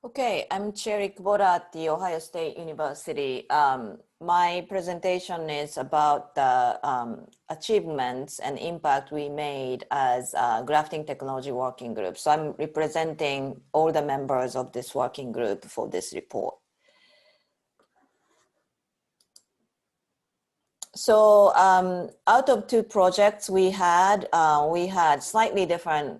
Okay, I'm Cherry Kubota at the Ohio State University. My presentation is about the achievements and impact we made as a grafting technology working group. So I'm representing all the members of this working group for this report. So out of two projects we had slightly different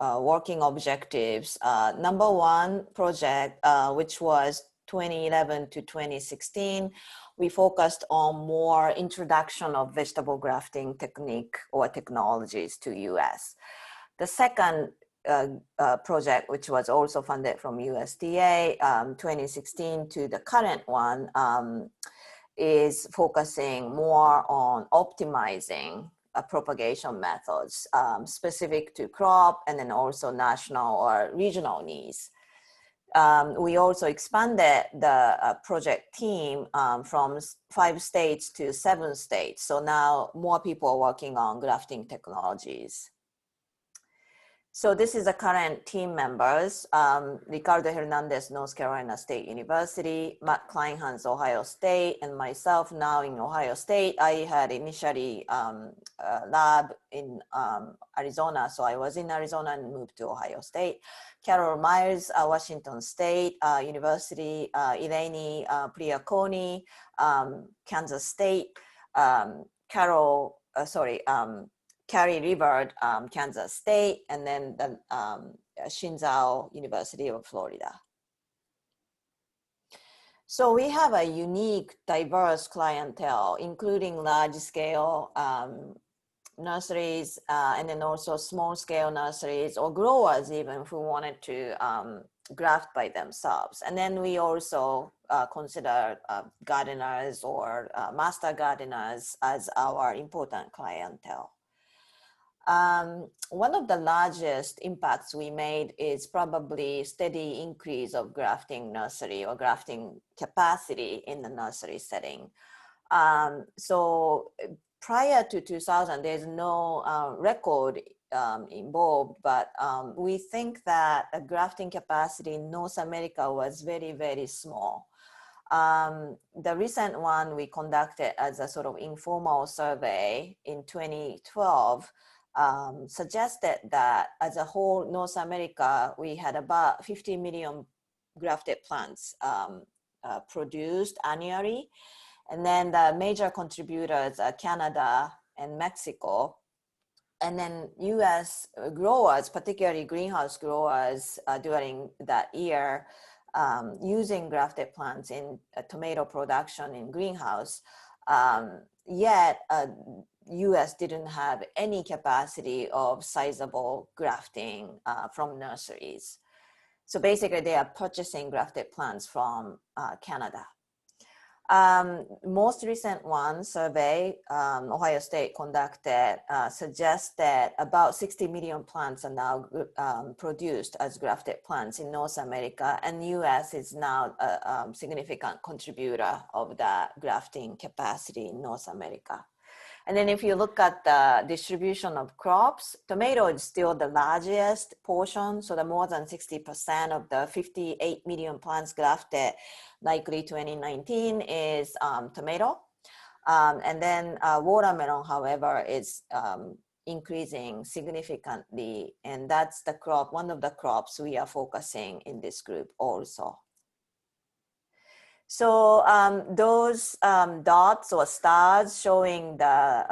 working objectives. Number one project, which was 2011 to 2016, we focused on more introduction of vegetable grafting technique or technologies to US. The second project, which was also funded from USDA, 2016 to the current one, is focusing more on optimizing propagation methods specific to crop and then also national or regional needs. We also expanded the project team from 5 states to 7 states. So now more people are working on grafting technologies. So this is the current team members. Ricardo Hernandez, North Carolina State University, Matt Kleinhans, Ohio State, and myself now in Ohio State. I had initially a lab in Arizona, so I was in Arizona and moved to Ohio State. Carol Myers, Washington State University, Eleni Priaconi, Kansas State, Carrie River, Kansas State, and then the Shinzao University of Florida. So we have a unique, diverse clientele, including large-scale nurseries, and then also small-scale nurseries or growers even who wanted to graft by themselves. And then we also consider gardeners or master gardeners as our important clientele. One of the largest impacts we made is probably steady increase of grafting nursery or grafting capacity in the nursery setting. So prior to 2000, there's no record involved, but we think that a grafting capacity in North America was very, very small. The recent one we conducted as a sort of informal survey in 2012 suggested that as a whole North America, we had about 50 million grafted plants produced annually. And then the major contributors are Canada and Mexico. And then US growers, particularly greenhouse growers during that year, using grafted plants in tomato production in greenhouse, yet US didn't have any capacity of sizable grafting from nurseries. So basically they are purchasing grafted plants from Canada. Most recent one survey Ohio State conducted suggests that about 60 million plants are now produced as grafted plants in North America, and US is now a significant contributor of the grafting capacity in North America. And then if you look at the distribution of crops, tomato is still the largest portion. So the more than 60% of the 58 million plants grafted likely 2019 is tomato. And then watermelon, however, is increasing significantly. And that's the crop, one of the crops we are focusing in this group also. So those dots or stars showing the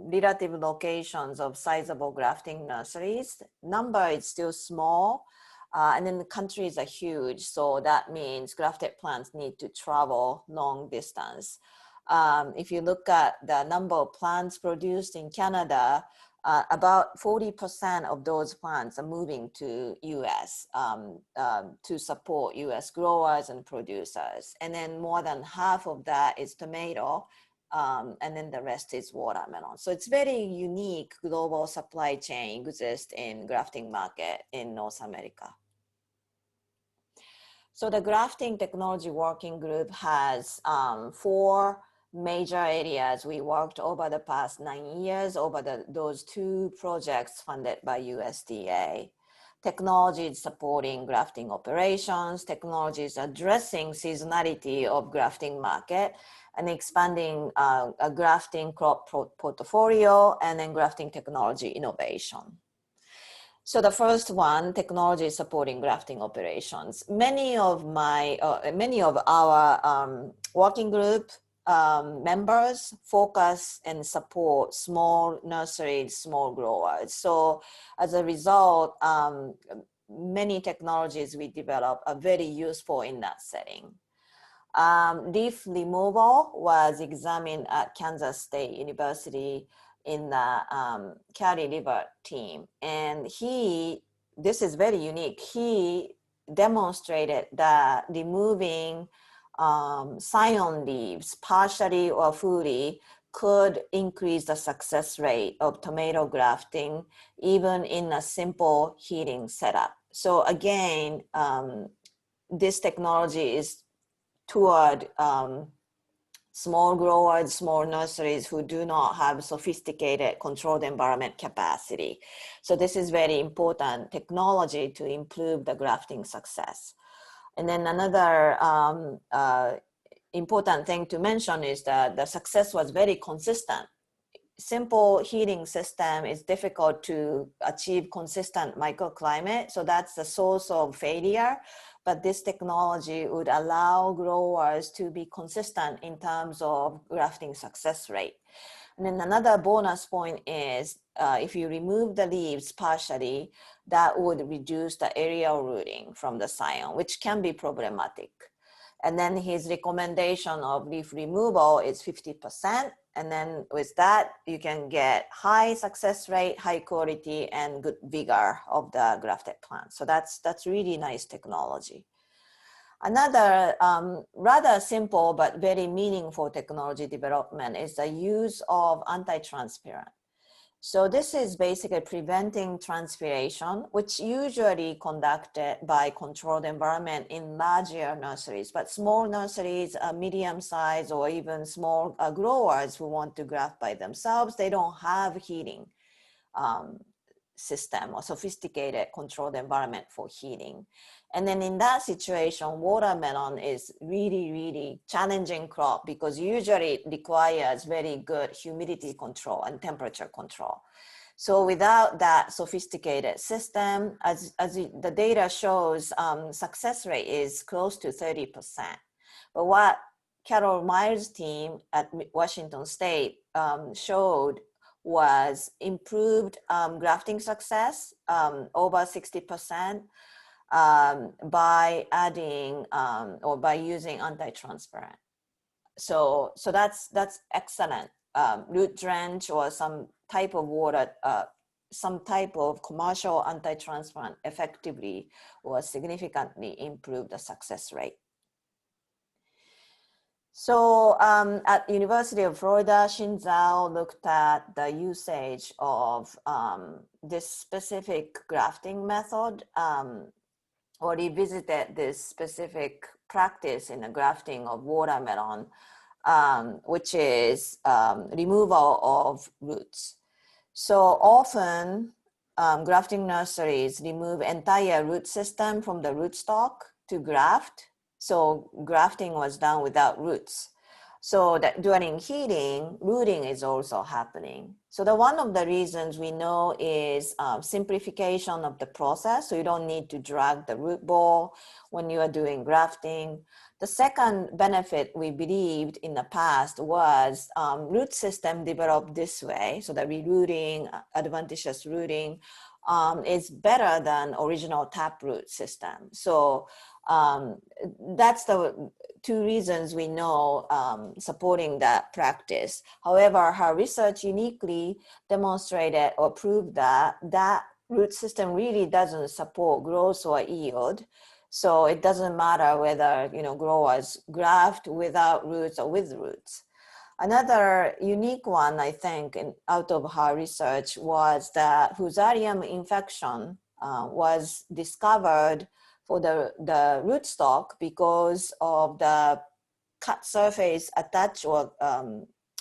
relative locations of sizable grafting nurseries, number is still small, and then the countries are huge. So that means grafted plants need to travel long distance. If you look at the number of plants produced in Canada, about 40% of those plants are moving to US to support US growers and producers. And then more than half of that is tomato, and then the rest is watermelon. So it's very unique global supply chain exists in grafting market in North America. So the grafting technology working group has 4 major areas we worked over the past 9 years over those 2 projects funded by USDA. technologies supporting grafting operations, technologies addressing seasonality of grafting market, and expanding a grafting crop portfolio, and then grafting technology innovation. So the first one, technology supporting grafting operations. Many of our working group members focus and support small nurseries, small growers. So as a result, many technologies we develop are very useful in that setting. Leaf removal was examined at Kansas State University in the Cali River team. And this is very unique, he demonstrated that removing scion leaves, partially or fully, could increase the success rate of tomato grafting, even in a simple heating setup. So again, this technology is toward small growers, small nurseries who do not have sophisticated controlled environment capacity. So this is very important technology to improve the grafting success. And then another important thing to mention is that the success was very consistent. Simple heating system is difficult to achieve consistent microclimate, so that's the source of failure. But this technology would allow growers to be consistent in terms of grafting success rate. And then another bonus point is if you remove the leaves partially, that would reduce the aerial rooting from the scion, which can be problematic. And then his recommendation of leaf removal is 50%. And then with that, you can get high success rate, high quality, and good vigor of the grafted plant. So that's really nice technology. Another rather simple but very meaningful technology development is the use of anti-transpirant. So this is basically preventing transpiration, which usually conducted by controlled environment in larger nurseries, but small nurseries, medium size, or even small growers who want to graft by themselves, they don't have heating system or sophisticated controlled environment for heating. And then in that situation, watermelon is really, really challenging crop because usually it requires very good humidity control and temperature control. So without that sophisticated system, as the data shows, success rate is close to 30%. But what Carol Myers' team at Washington State showed was improved grafting success, over 60%, by adding or by using anti-transparent. So that's excellent. Root drench or some type of water, some type of commercial anti-transparent effectively or significantly improve the success rate. So at University of Florida, Shin Zhao looked at the usage of this specific grafting method, or revisited this specific practice in the grafting of watermelon, which is removal of roots. So often grafting nurseries remove entire root system from the rootstock to graft. So grafting was done without roots. So that during heating, rooting is also happening. So one of the reasons we know is simplification of the process. So you don't need to drag the root ball when you are doing grafting. The second benefit we believed in the past was root system developed this way. So the rerooting, adventitious rooting is better than original taproot system. So that's the two reasons we know supporting that practice. However, her research uniquely demonstrated or proved that that root system really doesn't support growth or yield. So it doesn't matter whether growers graft without roots or with roots. Another unique one, I think, out of her research was that Fusarium infection was discovered for the rootstock because of the cut surface attach or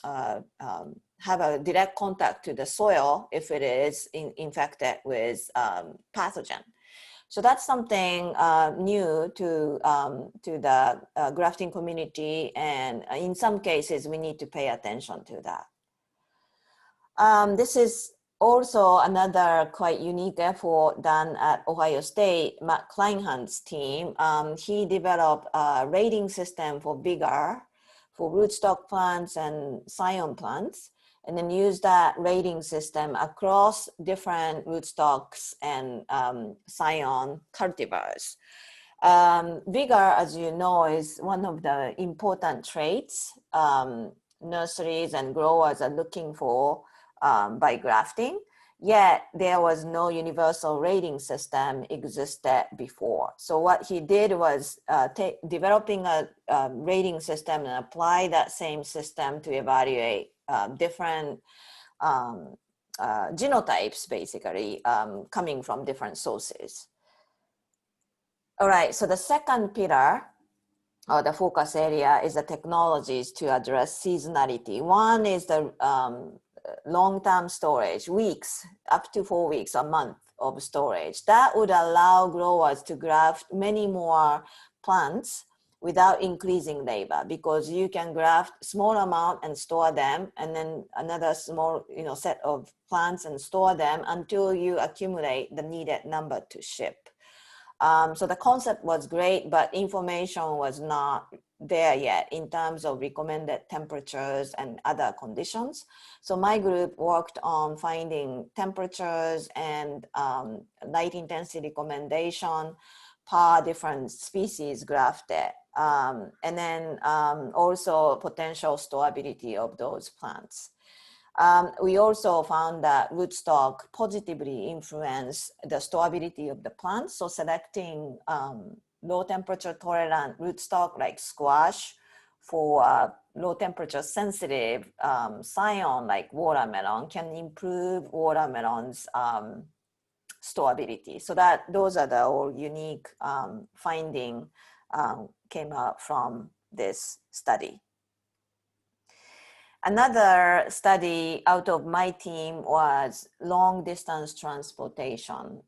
have a direct contact to the soil if it is infected with pathogen. So that's something new to the grafting community, and in some cases we need to pay attention to that. This is also another quite unique effort done at Ohio State. Matt Kleinhand's team, he developed a rating system for vigor for rootstock plants and scion plants, and then use that rating system across different rootstocks and scion cultivars. Vigor, as you know, is one of the important traits nurseries and growers are looking for by grafting, yet there was no universal rating system existed before. So what he did was developing a rating system and apply that same system to evaluate different genotypes, basically, coming from different sources. All right, so the second pillar, or the focus area, is the technologies to address seasonality. One is the long-term storage, weeks, up to 4 weeks, a month of storage. That would allow growers to graft many more plants without increasing labor, because you can graft small amount and store them, and then another small set of plants and store them until you accumulate the needed number to ship. So the concept was great, but information was not there yet in terms of recommended temperatures and other conditions. So my group worked on finding temperatures and light intensity recommendation per different species grafted, and then also potential storability of those plants. We also found that rootstock positively influence the storability of the plants. So selecting low temperature tolerant rootstock like squash for low temperature sensitive scion like watermelon can improve watermelon's storability. So those are the all unique finding came out from this study. Another study out of my team was long distance transportation.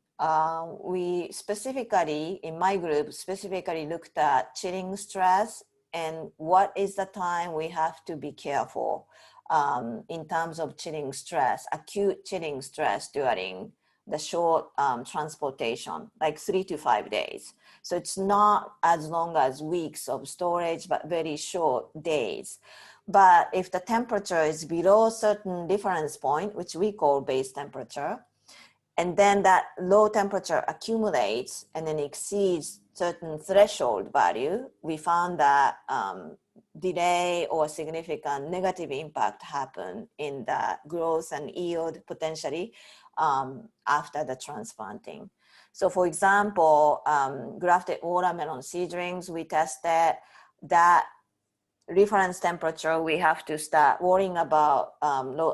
We specifically, in my group, specifically looked at chilling stress and what is the time we have to be careful in terms of chilling stress, acute chilling stress during the short transportation, like 3 to 5 days. So it's not as long as weeks of storage, but very short days. But if the temperature is below a certain difference point, which we call base temperature, and then that low temperature accumulates and then exceeds certain threshold value, we found that delay or significant negative impact happen in the growth and yield potentially after the transplanting. So for example, grafted watermelon seedlings, we tested that reference temperature we have to start worrying about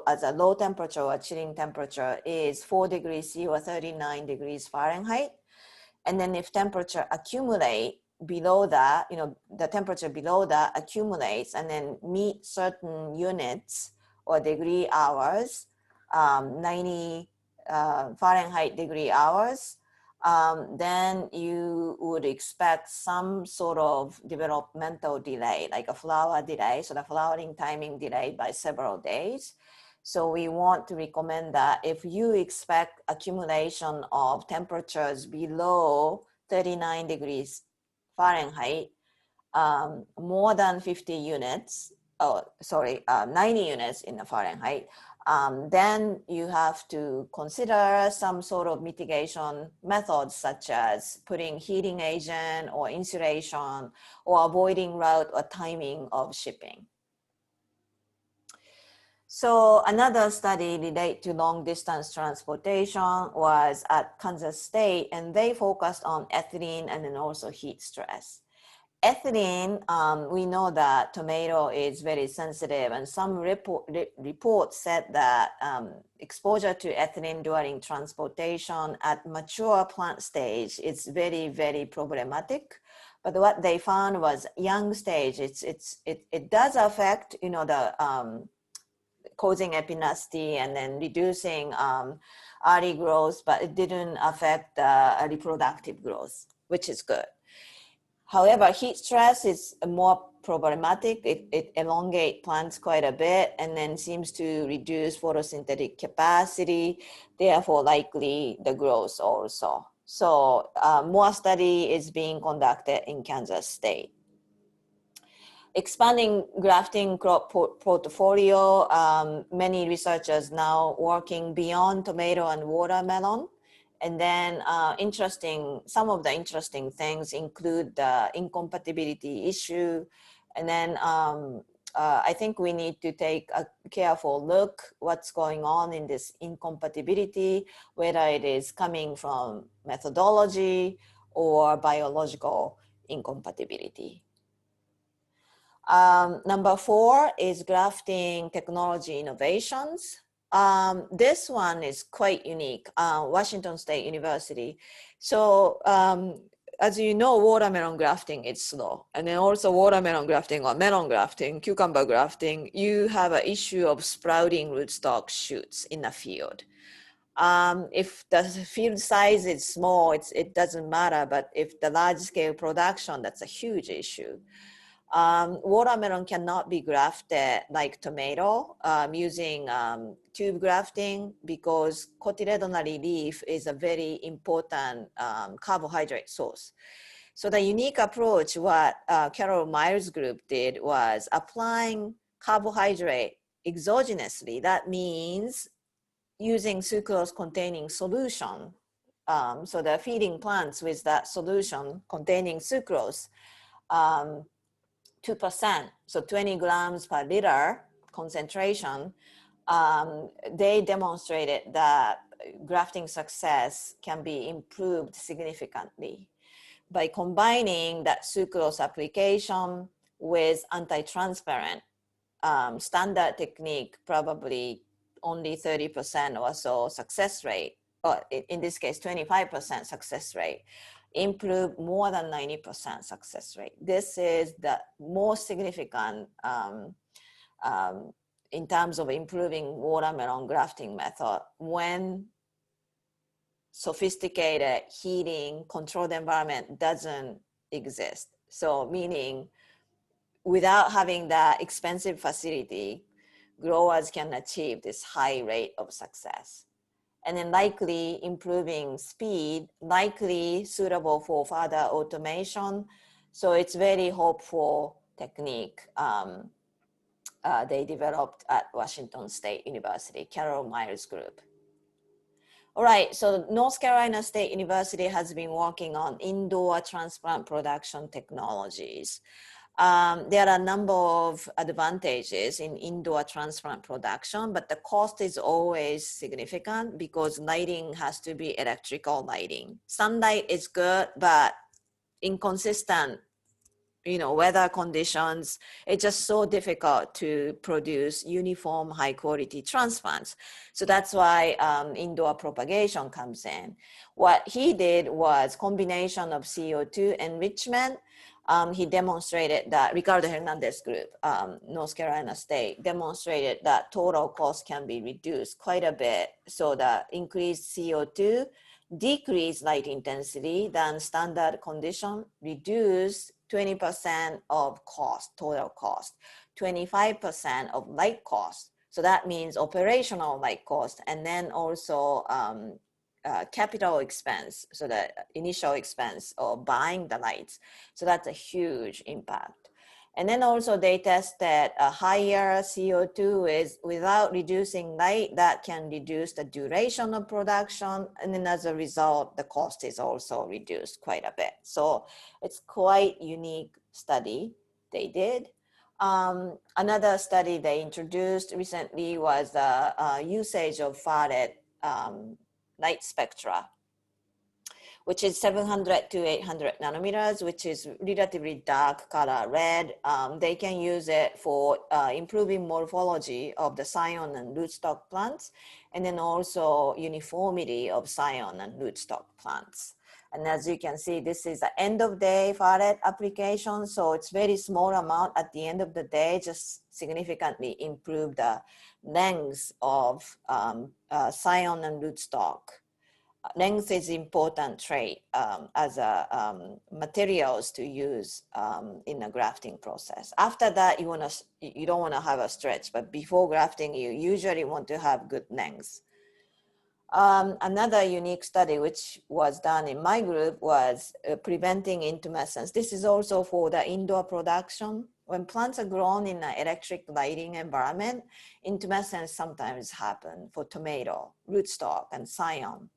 as a low temperature or chilling temperature is 4 degrees C or 39 degrees Fahrenheit. And then if temperature accumulate below that, the temperature below that accumulates and then meet certain units or degree hours, 90 Fahrenheit degree hours, then you would expect some sort of developmental delay, like a flower delay. So the flowering timing delayed by several days. So we want to recommend that if you expect accumulation of temperatures below 39 degrees Fahrenheit, more than 50 units, 90 units in the Fahrenheit, then you have to consider some sort of mitigation methods such as putting heating agent or insulation or avoiding route or timing of shipping. So another study related to long distance transportation was at Kansas State, and they focused on ethylene and then also heat stress. Ethylene, we know that tomato is very sensitive, and some reports said that exposure to ethylene during transportation at mature plant stage is very, very problematic. But what they found was young stage, it does affect, the causing epinasty and then reducing early growth, but it didn't affect reproductive growth, which is good. However, heat stress is more problematic. It elongates plants quite a bit and then seems to reduce photosynthetic capacity, therefore likely the growth also. So more study is being conducted in Kansas State. Expanding grafting crop portfolio, many researchers now working beyond tomato and watermelon. And then some of the interesting things include the incompatibility issue. And then I think we need to take a careful look what's going on in this incompatibility, whether it is coming from methodology or biological incompatibility. Number 4 is grafting technology innovations. This one is quite unique, Washington State University. So as you know, watermelon grafting is slow. And then also watermelon grafting or melon grafting, cucumber grafting, you have an issue of sprouting rootstock shoots in a field. If the field size is small, it doesn't matter. But if the large scale production, that's a huge issue. Watermelon cannot be grafted like tomato using tube grafting because cotyledonary leaf is a very important carbohydrate source. So the unique approach what Carol Myers group did was applying carbohydrate exogenously. That means using sucrose containing solution. So they're feeding plants with that solution containing sucrose. 2%, so 20 grams per liter concentration, they demonstrated that grafting success can be improved significantly by combining that sucrose application with anti-transparent. Standard technique, probably only 30% or so success rate, or in this case, 25% success rate. Improve more than 90% success rate. This is the most significant in terms of improving watermelon grafting method when sophisticated heating controlled environment doesn't exist. So meaning without having that expensive facility, growers can achieve this high rate of success. And then likely improving speed, likely suitable for further automation. So it's very hopeful technique they developed at Washington State University, Carol Myers group. All right, so North Carolina State University has been working on indoor transplant production technologies. There are a number of advantages in indoor transplant production, but the cost is always significant because lighting has to be electrical lighting. Sunlight is good, but inconsistent, weather conditions, it's just so difficult to produce uniform high quality transplants. So that's why indoor propagation comes in. What he did was combination of CO2 enrichment. He demonstrated that Ricardo Hernandez group, North Carolina State, demonstrated that total cost can be reduced quite a bit. So the increased CO2, decreased light intensity than standard condition, reduced 20% of cost, total cost, 25% of light cost. So that means operational light cost, and then also capital expense, so the initial expense of buying the lights. So that's a huge impact. And then also they tested a higher CO2 is without reducing light, that can reduce the duration of production. And then as a result, the cost is also reduced quite a bit. So it's quite unique study they did. Another study they introduced recently was the usage of far-red light spectra, which is 700 to 800 nanometers, which is relatively dark color red. They can use it for improving morphology of the scion and rootstock plants, and then also uniformity of scion and rootstock plants. And as you can see, this is the end of day infrared application. So it's very small amount at the end of the day, just significantly improve the length of scion and rootstock. Length is important trait as a materials to use in a grafting process. After that, you don't want to have a stretch, but before grafting, you usually want to have good length. Another unique study which was done in my group was preventing intumescence. This is also for the indoor production. When plants are grown in an electric lighting environment, intumescence sometimes happen for tomato, rootstock, and scion.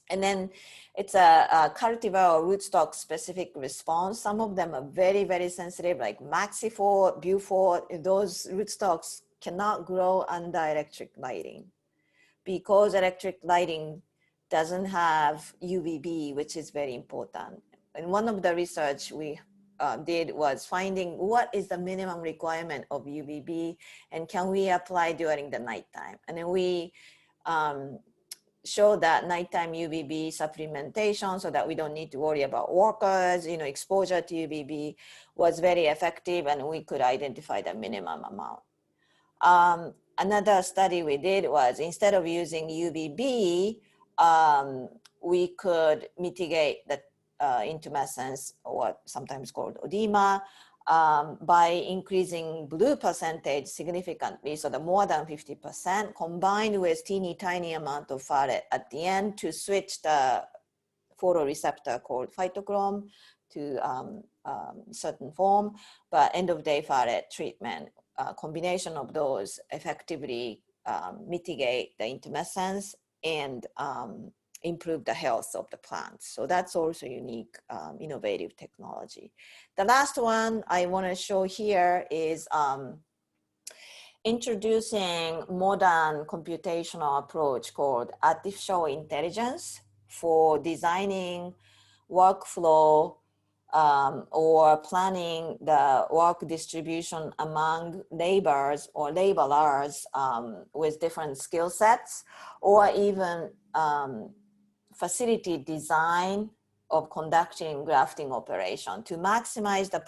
And then it's a cultivar or rootstock specific response. Some of them are very, very sensitive, like Maxifor, Buford. Those rootstocks cannot grow under electric lighting because electric lighting doesn't have UVB, which is very important. And one of the research we did was finding what is the minimum requirement of UVB and can we apply during the nighttime. And then we show that nighttime UVB supplementation so that we don't need to worry about workers, exposure to UVB was very effective and we could identify the minimum amount. Another study we did was instead of using UVB, we could mitigate the intumescence, or sometimes called edema, by increasing blue percentage significantly, so the more than 50%, combined with teeny tiny amount of phthalate at the end to switch the photoreceptor called phytochrome to certain form, but end of day phthalate treatment, combination of those effectively mitigate the intumescence and improve the health of the plants. So that's also unique, innovative technology. The last one I want to show here is introducing modern computational approach called artificial intelligence for designing workflow or planning the work distribution among laborers or laborers with different skill sets, or even facility design of conducting grafting operation to maximize the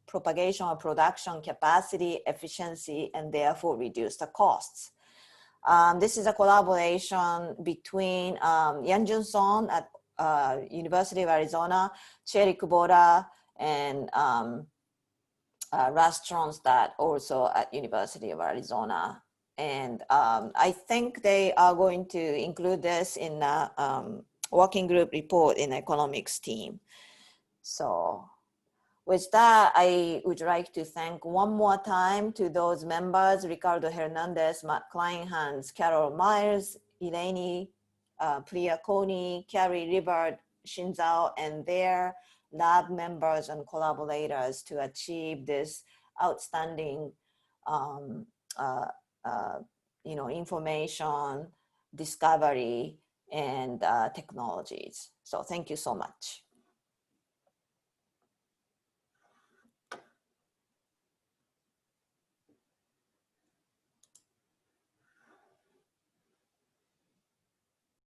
propagation or production capacity, efficiency, and therefore reduce the costs. This is a collaboration between Yanjun Son at University of Arizona, Cherry Kubota, and restaurants that also at University of Arizona. And I think they are going to include this in a working group report in economics team. So with that, I would like to thank one more time to those members, Ricardo Hernandez, Matt Kleinhans, Carol Myers, Eleni Pliaconi, Carrie Rivard, Shinzao, and their lab members and collaborators to achieve this outstanding information, discovery, and technologies. So thank you so much.